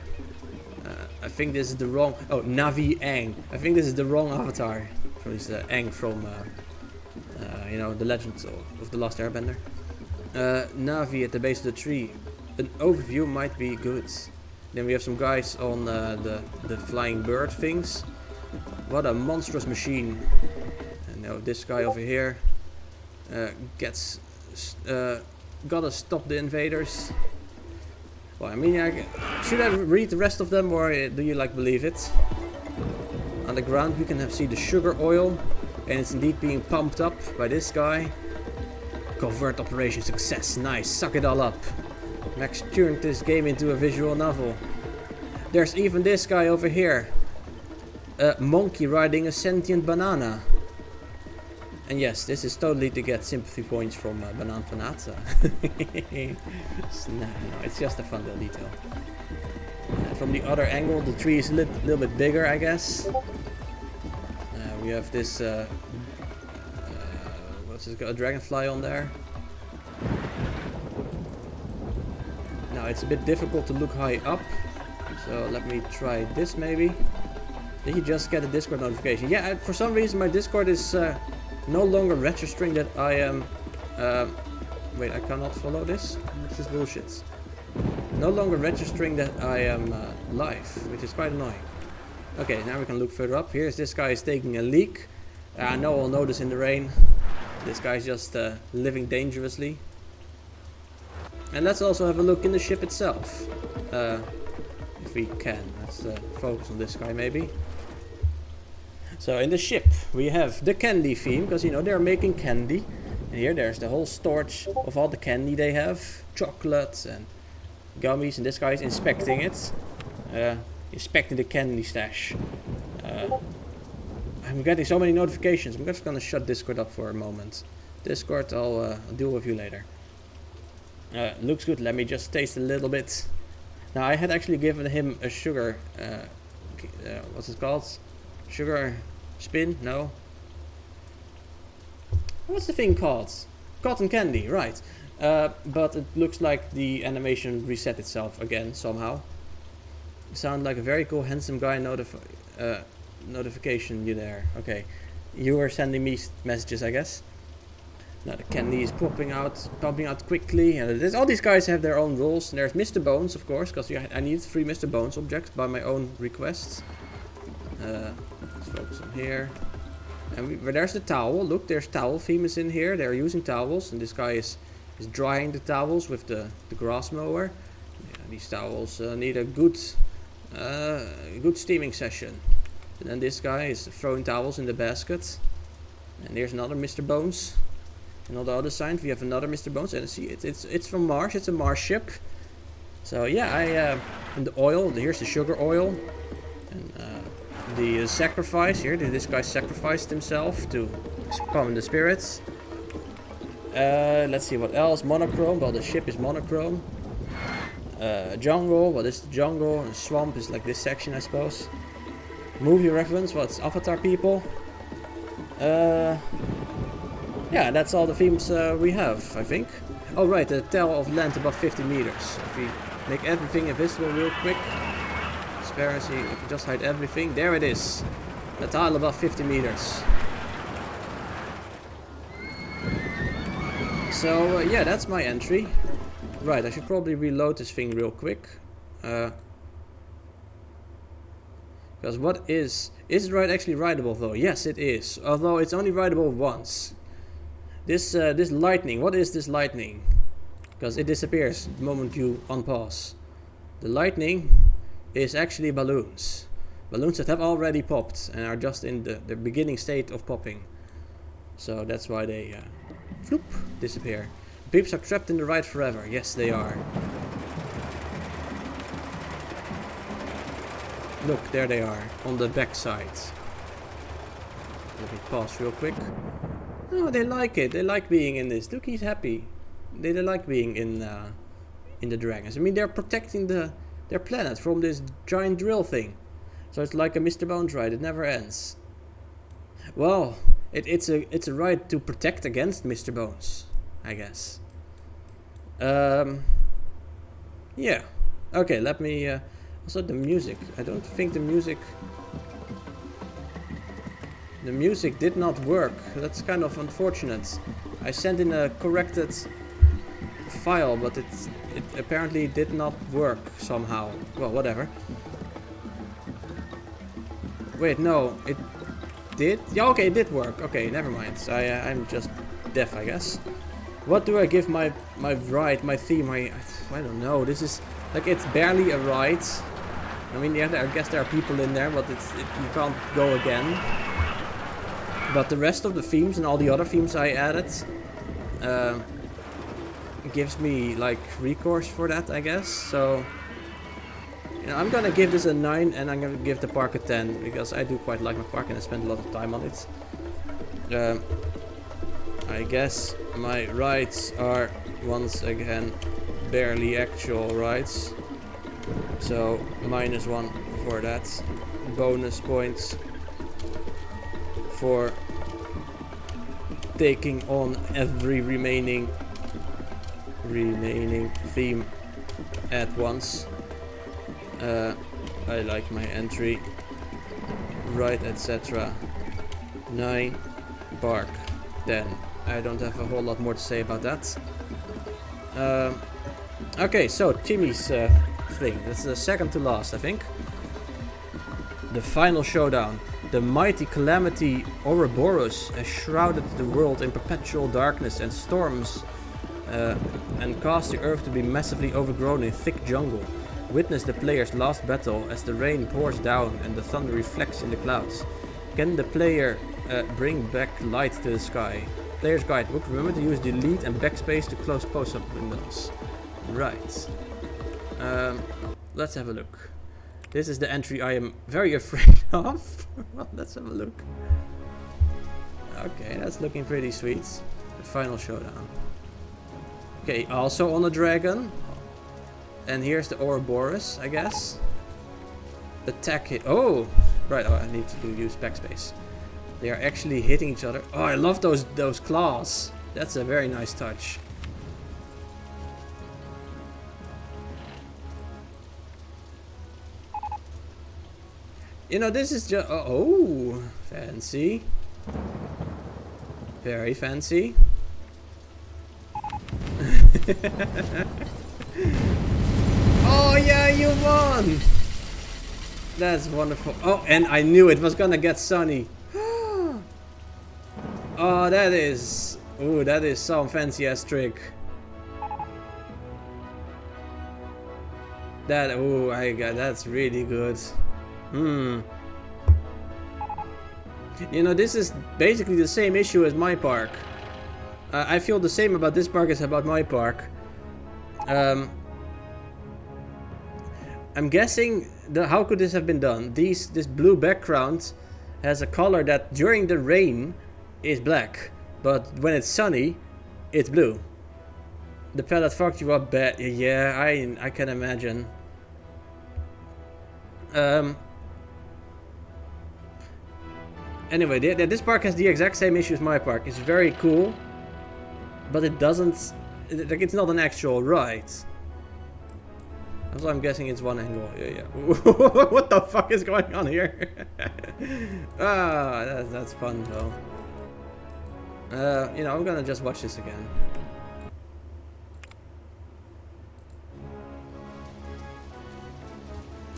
S1: I think this is the wrong... Oh, Navi Aang. I think this is the wrong avatar. So it's Aang from, you know, the Legend of the Last Airbender. Navi at the base of the tree. An overview might be good. Then we have some guys on the flying bird things. What a monstrous machine. And now this guy over here gets... gotta stop the invaders. Well, I mean, should I read the rest of them, or do you like believe it? On the ground we can see the sugar oil, and it's indeed being pumped up by this guy. Covert operation success, nice, suck it all up. Max turned this game into a visual novel. There's even this guy over here. A monkey riding a sentient banana. And yes, this is totally to get sympathy points from Banaan Fanat. No, it's just a fun little detail. From the other angle, the tree is a little bit bigger, I guess. We have this, what's it called, a dragonfly on there. Now it's a bit difficult to look high up, so let me try this maybe. Did you just get a Discord notification? Yeah, for some reason my Discord is no longer registering that I am... wait, I cannot follow this? This is bullshit. No longer registering that I am live, which is quite annoying. Okay, now we can look further up. Here's this guy is taking a leak. No one will notice in the rain. This guy's just living dangerously. And let's also have a look in the ship itself. If we can. Let's focus on this guy maybe. So in the ship we have the candy theme, because you know they're making candy. And here there's the whole storage of all the candy they have. Chocolates and gummies, and this guy is inspecting it. Inspecting the candy stash. I'm getting so many notifications. I'm just gonna shut Discord up for a moment. Discord, I'll deal with you later. Looks good, let me just taste a little bit. Now I had actually given him a sugar, what's it called? Sugar spin? No. What's the thing called? Cotton candy, right. But it looks like the animation reset itself again somehow. You sound like a very cool handsome guy notification you there. Okay. You were sending me messages, I guess. Now the candy is pumping out quickly. And all these guys have their own rules. And there's Mr. Bones, of course, because I need 3 Mr. Bones objects by my own requests. Let's focus on here. And there's the towel. Look, there's towel themes in here. They're using towels, and this guy is drying the towels with the grass mower. Yeah, these towels need a good steaming session. And then this guy is throwing towels in the basket. And here's another Mr. Bones. And on the other side we have another Mr. Bones. And see, it's from Mars. It's a Mars ship. So yeah, and the oil. Here's the sugar oil. And the sacrifice here. This guy sacrificed himself to summon the spirits. Let's see what else. Monochrome. Well, the ship is monochrome. Jungle. What is the jungle? And swamp is like this section, I suppose. Movie reference. What's Avatar people? Yeah, that's all the themes we have, I think. Oh right, the tell of land above 50 meters. If we make everything invisible real quick. Transparency, we can just hide everything. There it is. A tile above 50 meters. So yeah, that's my entry. Right, I should probably reload this thing real quick. Because what is it actually rideable though? Yes, it is. Although it's only rideable once. This lightning, what is this lightning? Because it disappears the moment you unpause. The lightning is actually balloons. Balloons that have already popped and are just in the beginning state of popping. So that's why they floop, disappear. Peeps are trapped in the ride forever. Yes, they are. Look, there they are, on the back side. Let me pause real quick. Oh, they like it. They like being in this. Look, he's happy. They like being in the dragons. I mean, they're protecting their planet from this giant drill thing. So it's like a Mr. Bones ride. It never ends. Well, it's a ride to protect against Mr. Bones, I guess. Yeah. Okay, let me... also the music. I don't think the music... The music did not work. That's kind of unfortunate. I sent in a corrected file, but it apparently did not work somehow. Well, whatever. Wait, no, it did? Yeah, okay, it did work. Okay, never mind. I'm just deaf, I guess. What do I give my ride, my theme? I don't know. This is like, it's barely a ride. I mean, yeah, I guess there are people in there, but you can't go again. But the rest of the themes and all the other themes I added gives me like recourse for that, I guess. So you know, I'm gonna give this a 9 and I'm gonna give the park a 10 because I do quite like my park and I spend a lot of time on it. I guess my rides are once again barely actual rides. So -1 for that. Bonus points for taking on every remaining theme at once. I like my entry, right, etc. 9, park 10. I don't have a whole lot more to say about that. Okay, so Jimmy's thing. That's the second to last, I think. The final showdown. The mighty calamity Ouroboros has shrouded the world in perpetual darkness and storms and caused the earth to be massively overgrown in thick jungle. Witness the player's last battle as the rain pours down and the thunder reflects in the clouds. Can the player bring back light to the sky? Player's guidebook. Remember to use delete and backspace to close post-up windows. Right. Let's have a look. This is the entry I am very afraid of. Well, let's have a look. Okay, that's looking pretty sweet. The final showdown. Okay, also on a dragon. And here's the Ouroboros, I guess. Attack it. Oh! Right, oh, I need to use backspace. They are actually hitting each other. Oh, I love those claws. That's a very nice touch. You know, this is just... oh, fancy. Very fancy. Oh yeah, you won! That's wonderful. Oh, and I knew it was gonna get sunny. Oh, that is... ooh, that is some fancy ass trick. That... ooh, that's really good. You know, this is basically the same issue as my park. I feel the same about this park as about my park. I'm guessing how could this have been done? This blue background has a color that during the rain is black, but when it's sunny, it's blue. The palette fucked you up bad. Yeah, I can imagine. Anyway, this park has the exact same issue as my park. It's very cool, but it doesn't... like, it's not an actual ride. So I'm guessing it's one angle. Yeah. What the fuck is going on here? That's fun though. You know, I'm gonna just watch this again.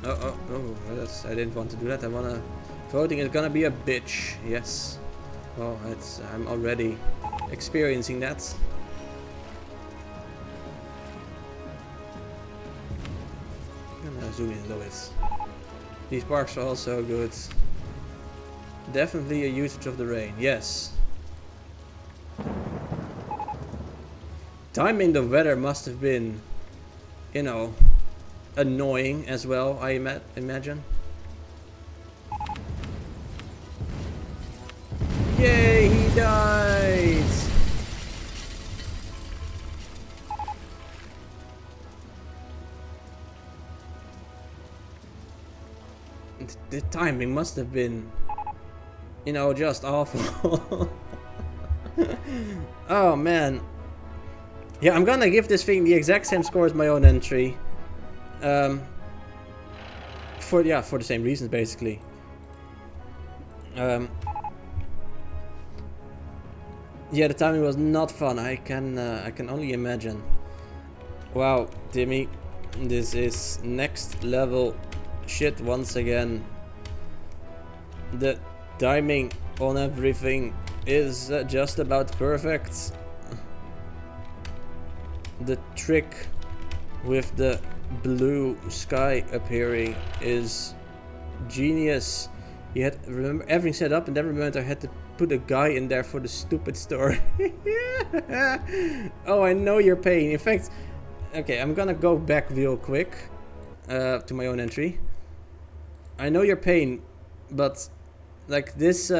S1: Oh, I didn't want to do that. Voting is gonna be a bitch. Yes. Well, I'm already experiencing that. I'm gonna zoom in a little bit. These parks are also good. Definitely a usage of the rain. Yes. Timing the weather must have been, you know, annoying as well, I imagine. Yay, he died! The timing must have been, you know, just awful. Oh man. Yeah, I'm gonna give this thing the exact same score as my own entry. For the same reasons basically. Yeah, the timing was not fun. I can only imagine. Wow, Timmy, this is next level shit once again. The timing on everything is just about perfect. The trick with the blue sky appearing is genius. You had remember everything set up, and then remember I had to put a guy in there for the stupid story. Oh, I know your pain. In fact, okay, I'm gonna go back real quick to my own entry. I know your pain, but like this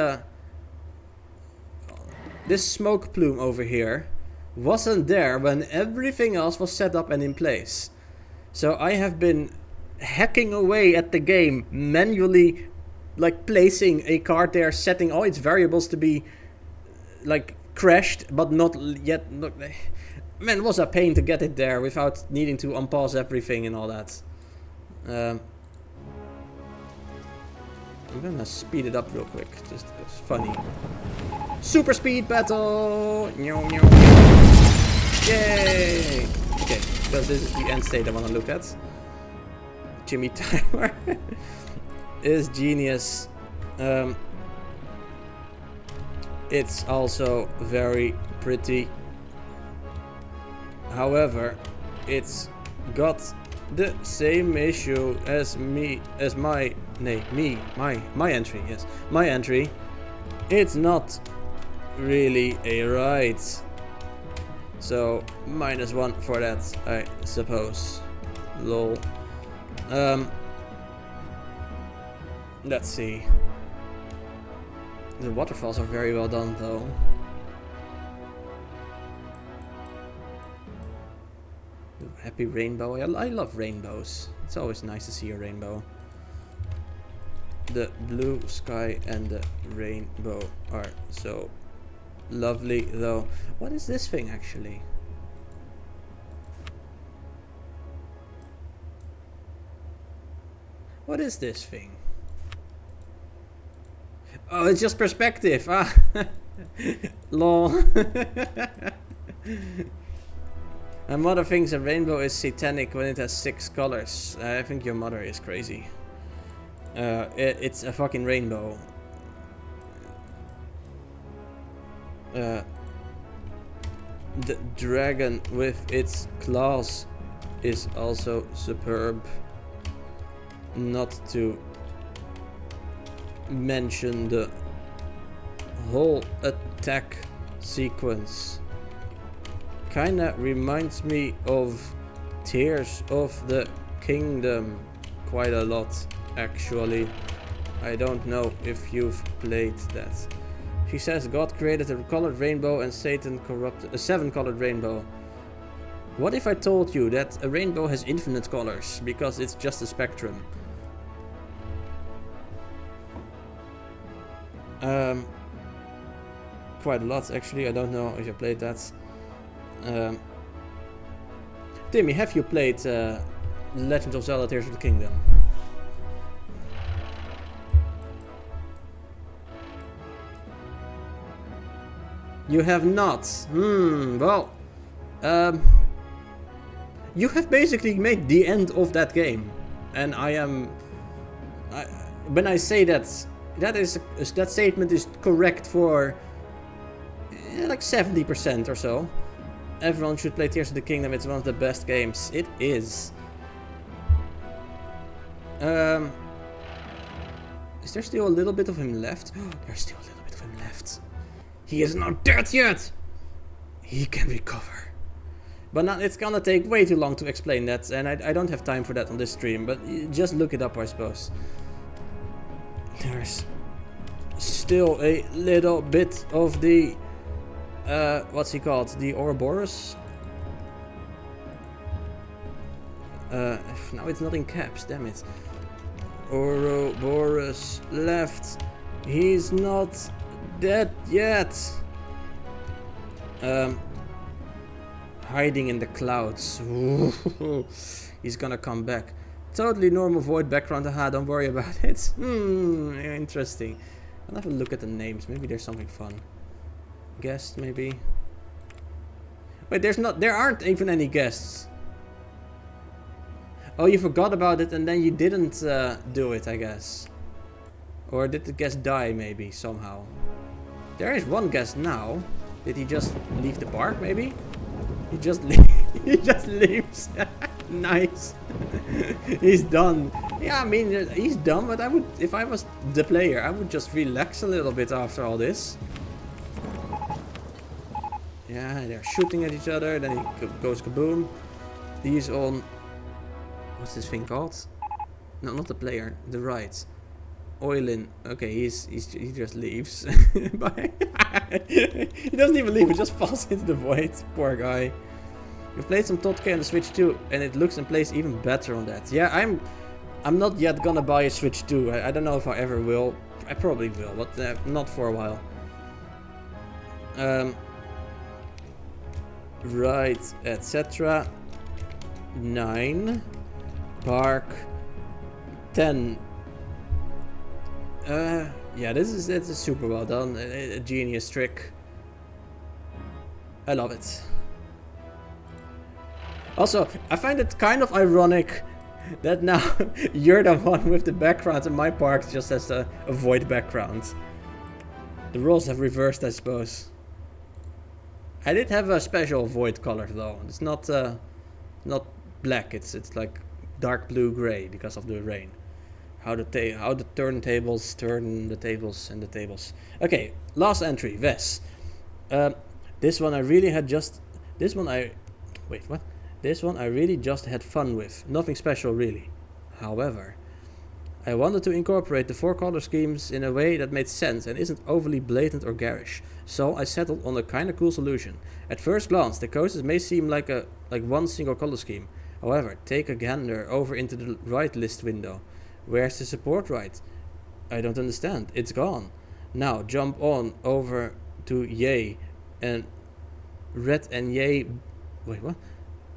S1: smoke plume over here wasn't there when everything else was set up and in place. So I have been hacking away at the game, manually like placing a card there, setting all its variables to be like crashed, but not yet. Man, it was a pain to get it there without needing to unpause everything and all that. I'm gonna speed it up real quick, just because it's funny. Super speed battle! Yay! Okay, because this is the end state I want to look at. Jimmy Timer is genius. It's also very pretty. However, it's got the same issue as my entry. Yes, my entry. It's not really a ride. So -1 for that, I suppose. Lol. Let's see. The waterfalls are very well done though. Happy rainbow. I love rainbows. It's always nice to see a rainbow. The blue sky and the rainbow are so lovely though. What is this thing actually? What is this thing? Oh, it's just perspective. Ah, lol. My mother thinks a rainbow is satanic when it has 6 colors. I think your mother is crazy. It's a fucking rainbow. The dragon with its claws is also superb. Not to mention the whole attack sequence. Kinda reminds me of Tears of the Kingdom quite a lot, actually. I don't know if you've played that. She says God created a colored rainbow and Satan corrupted a 7-colored rainbow. What if I told you that a rainbow has infinite colors because it's just a spectrum? Quite a lot actually. I don't know if you played that. Timmy, have you played Legend of Zelda Tears of the Kingdom. You have not. Well. You have basically made the end of that game. And when I say that statement is correct for like 70% or so. Everyone should play Tears of the Kingdom, it's one of the best games. It is. Is there still a little bit of him left? There's still a little bit of him left. He is not dead yet! He can recover. But now it's gonna take way too long to explain that, and I don't have time for that on this stream, but just look it up, I suppose. There's still a little bit of the... what's he called? The Ouroboros? Now it's not in caps, damn it. Ouroboros left. He's not dead yet. Hiding in the clouds. He's gonna come back. Totally normal void background. Haha, don't worry about it. Interesting. I'll have a look at the names. Maybe there's something fun. Guest, maybe. Wait, there aren't even any guests. Oh, you forgot about it and then you didn't do it, I guess. Or did the guest die, maybe, somehow? There is one guest now. Did he just leave the park, maybe? He just he just leaves. Nice. He's done. Yeah, I mean, he's done, but I would, if I was the player, I would just relax a little bit after all this. Yeah, they're shooting at each other, then he goes kaboom. He's on... What's this thing called? No, not the player, the right. Oilin. Okay, he just leaves. Bye. He doesn't even leave, he just falls into the void. Poor guy. You've played some Totke on the Switch too, and it looks and plays even better on that. Yeah, I'm not yet gonna buy a Switch 2. I don't know if I ever will. I probably will, but not for a while. Right, etc. 9. Park. 10. Yeah, this is super well done. A genius trick. I love it. Also, I find it kind of ironic that now you're the one with the background and my park just has a void background. The roles have reversed, I suppose. I did have a special void color though. It's not black. It's like dark blue gray because of the rain. How the turntables turn the tables and the tables. Okay, last entry, Ves. This one I really had just... This one I... Wait, what? This one I really just had fun with. Nothing special really. However, I wanted to incorporate the 4 color schemes in a way that made sense and isn't overly blatant or garish. So I settled on a kinda cool solution. At first glance, the coasters may seem like one single color scheme. However, take a gander over into the right list window. Where's the support right? I don't understand. It's gone. Now jump on over to yay and red and yay. Wait, what?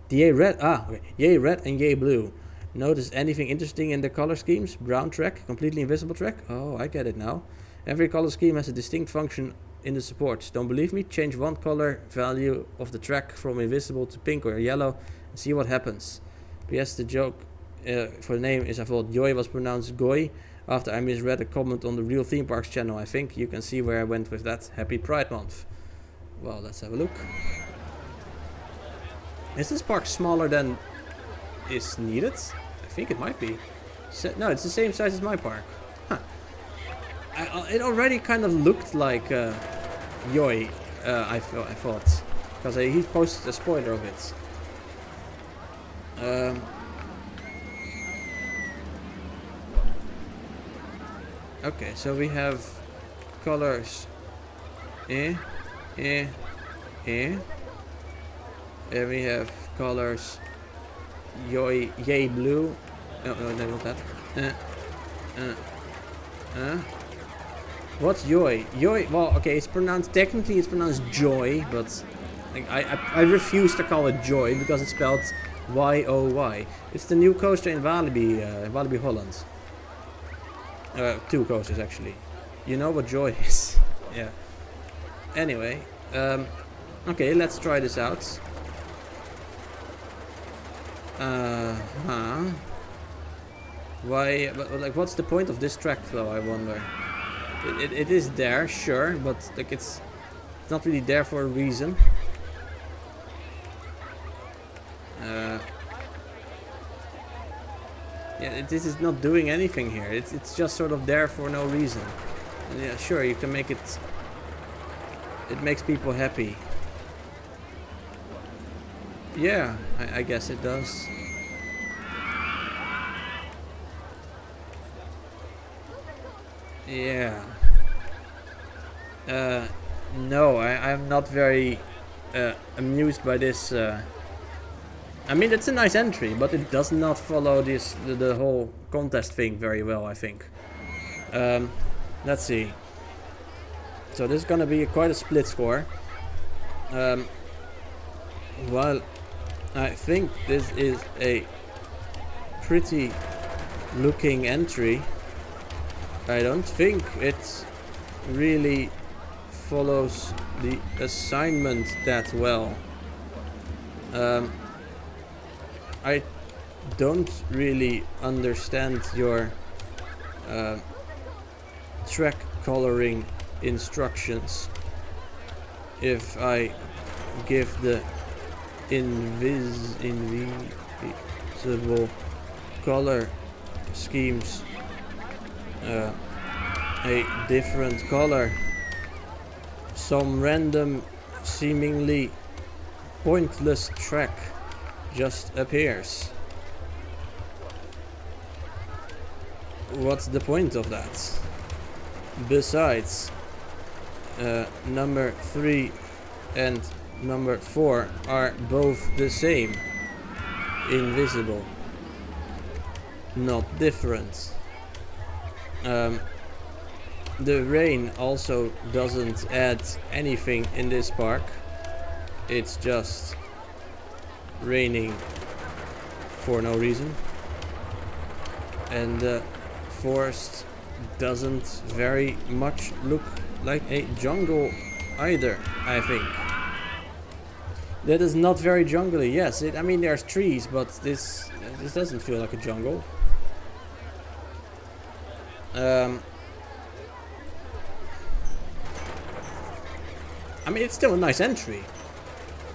S1: The yay red. Okay. Yay red and yay blue. Notice anything interesting in the color schemes? Brown track, completely invisible track. Oh, I get it now. Every color scheme has a distinct function in the supports. Don't believe me? Change one color value of the track from invisible to pink or yellow and see what happens. P.S. The joke for the name is I thought Joy was pronounced Goy after I misread a comment on the Real Theme Parks channel. I think you can see where I went with that. Happy Pride Month. Well, let's have a look. Is this park smaller than is needed? I think it might be. No, it's the same size as my park. Huh. It already kind of looked like Joy, I thought. Because he posted a spoiler of it. Okay, so we have colors. And we have colors. Yay blue. No, not that. What's joy? Joy. Well, okay, technically it's pronounced joy, but like, I refuse to call it joy because it's spelled Why oh why? It's the new coaster in Walibi Holland. 2 coasters actually. You know what joy is. Yeah. Anyway, okay, let's try this out. Why? Like, what's the point of this track, though? I wonder. It is there, sure, but like it's not really there for a reason. Yeah, this is not doing anything here. It's just sort of there for no reason. And yeah, sure, you can make it. It makes people happy. Yeah, I guess it does. Yeah. No, I'm not very amused by this. I mean, it's a nice entry, but it does not follow the whole contest thing very well, I think. Let's see. So this is gonna be quite a split score. Well, I think this is a pretty looking entry. I don't think it really follows the assignment that well. I don't really understand your track coloring instructions. If I give the invisible color schemes a different color, some random seemingly pointless track just appears. What's the point of that? Besides, number 3 and number 4 are both the same. Invisible. Not different. The rain also doesn't add anything in this park. It's just raining for no reason. And the forest doesn't very much look like a jungle either, I think. That is not very jungly. Yes, I mean there's trees, but this doesn't feel like a jungle. I mean, it's still a nice entry.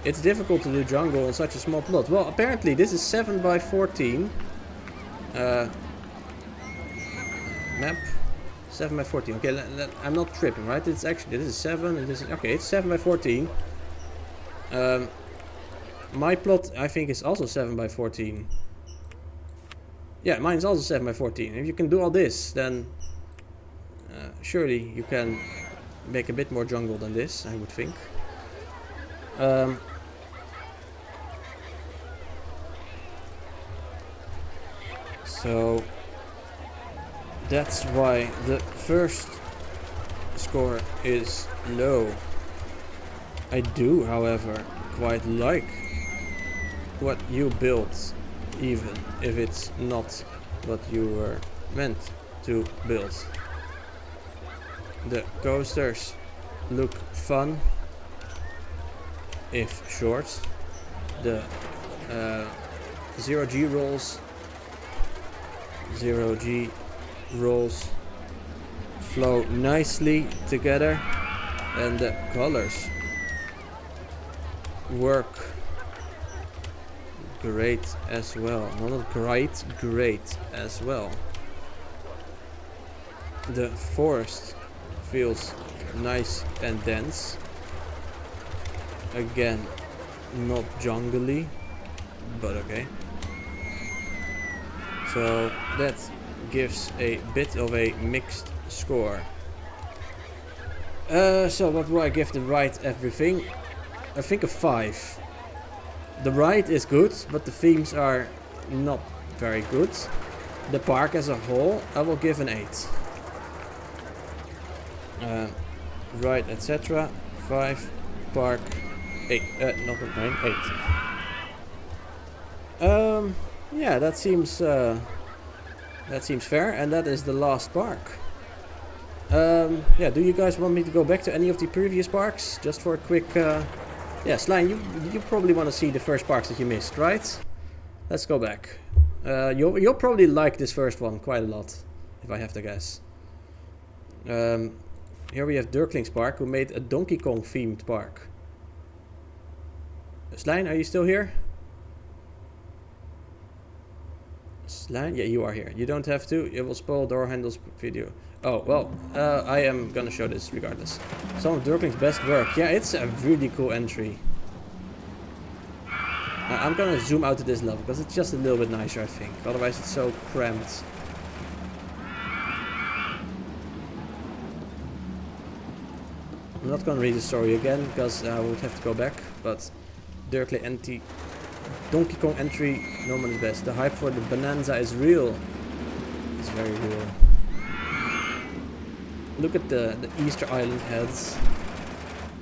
S1: It's difficult to do jungle on such a small plot. Well, apparently this is 7 by 14. Map 7 by 14. Okay, I'm not tripping, right? It's actually, this is 7 and this is, okay, it's 7 by 14. My plot, I think, is also 7 by 14. Yeah, mine's also 7 by 14. If you can do all this, then surely you can make a bit more jungle than this, I would think. So that's why the first score is low. I do, however, quite like what you built, even if it's not what you were meant to build. The coasters look fun, if short. The 0G rolls flow nicely together, and the colors work great as well. Not great, great as well. The forest feels nice and dense. Again, not jungly, but okay. So that gives a bit of a mixed score. So what do I give the ride everything? I think a 5. The ride is good, but the themes are not very good. The park as a whole, I will give an 8. Ride, etc. 5. Park, 8. Not a 9, 8. Yeah, that seems fair, and that is the last park. Yeah, do you guys want me to go back to any of the previous parks? Just for a quick... Yeah, Slime, you probably want to see the first parks that you missed, right? Let's go back. You'll probably like this first one quite a lot, if I have to guess. Here we have Dirkling's Park, who made a Donkey Kong themed park. Slime, are you still here? Slime? Yeah, you are here. You don't have to. It will spoil door handles video. Oh, well, I am gonna show this regardless. Some of Dirkling's best work. Yeah, it's a really cool entry. I'm gonna zoom out to this level, because it's just a little bit nicer, I think. Otherwise it's so cramped. I'm not gonna read the story again, because I would have to go back, but Donkey Kong entry, Norman is best. The hype for the Bonanza is real. It's very real. Look at the Easter Island heads.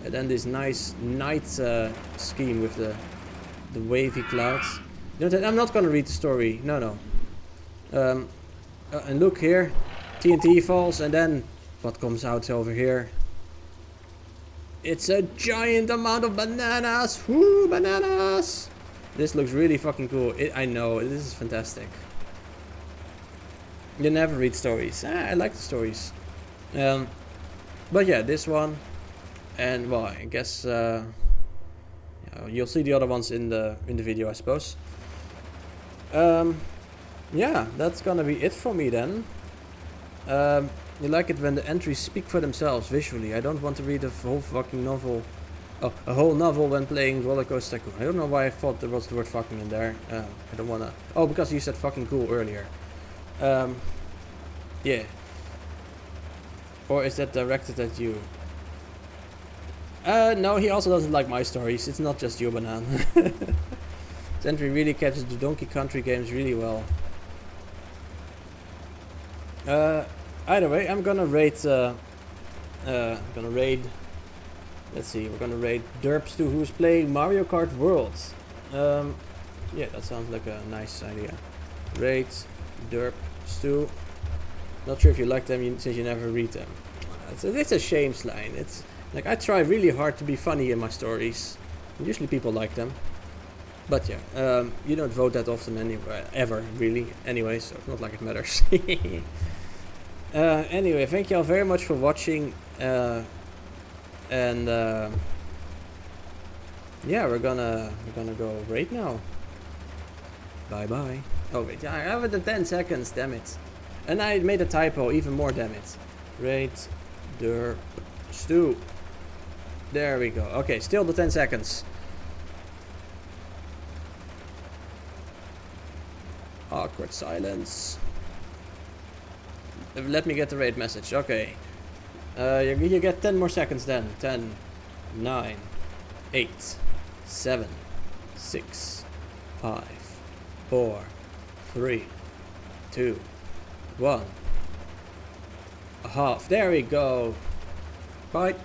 S1: And then this nice night scheme with the wavy clouds. You know, I'm not gonna read the story. No. And look here. TNT falls, and then what comes out over here? It's a giant amount of bananas! Woo, bananas! This looks really fucking cool. I know, this is fantastic. You never read stories. I like the stories. But yeah, this one. And well, I guess you'll see the other ones in the video, I suppose. Yeah, that's gonna be it for me then. You like it when the entries speak for themselves visually. I don't want to read a whole fucking novel. Oh, a whole novel when playing Roller Coaster Tycoon. I don't know why I thought there was the word fucking in there. I don't wanna... Oh, because you said fucking cool earlier. Yeah. Or is that directed at you? No, he also doesn't like my stories. It's not just you, Banana. This entry really captures the Donkey Country games really well. Either way, I'm gonna rate... Let's see, we're gonna raid Derps2, who's playing Mario Kart World. Yeah, that sounds like a nice idea. Raid Derps2. Not sure if you like them since you never read them. It's a shame, Slime. It's like I try really hard to be funny in my stories. Usually people like them. But yeah, you don't vote that often anyway, ever really. Anyway, so it's not like it matters. Anyway, thank you all very much for watching. And yeah, we're gonna go raid now. Bye bye. Oh wait, I have it in 10 seconds. Damn it! And I made a typo. Even more. Damn it. Raid Derps2. There we go. Okay, still the 10 seconds. Awkward silence. Let me get the raid message. Okay. You get 10 more seconds then. 10, 9, 8, 7, 6, 5, 4, 3, 2, 1. A half. There we go. Bye.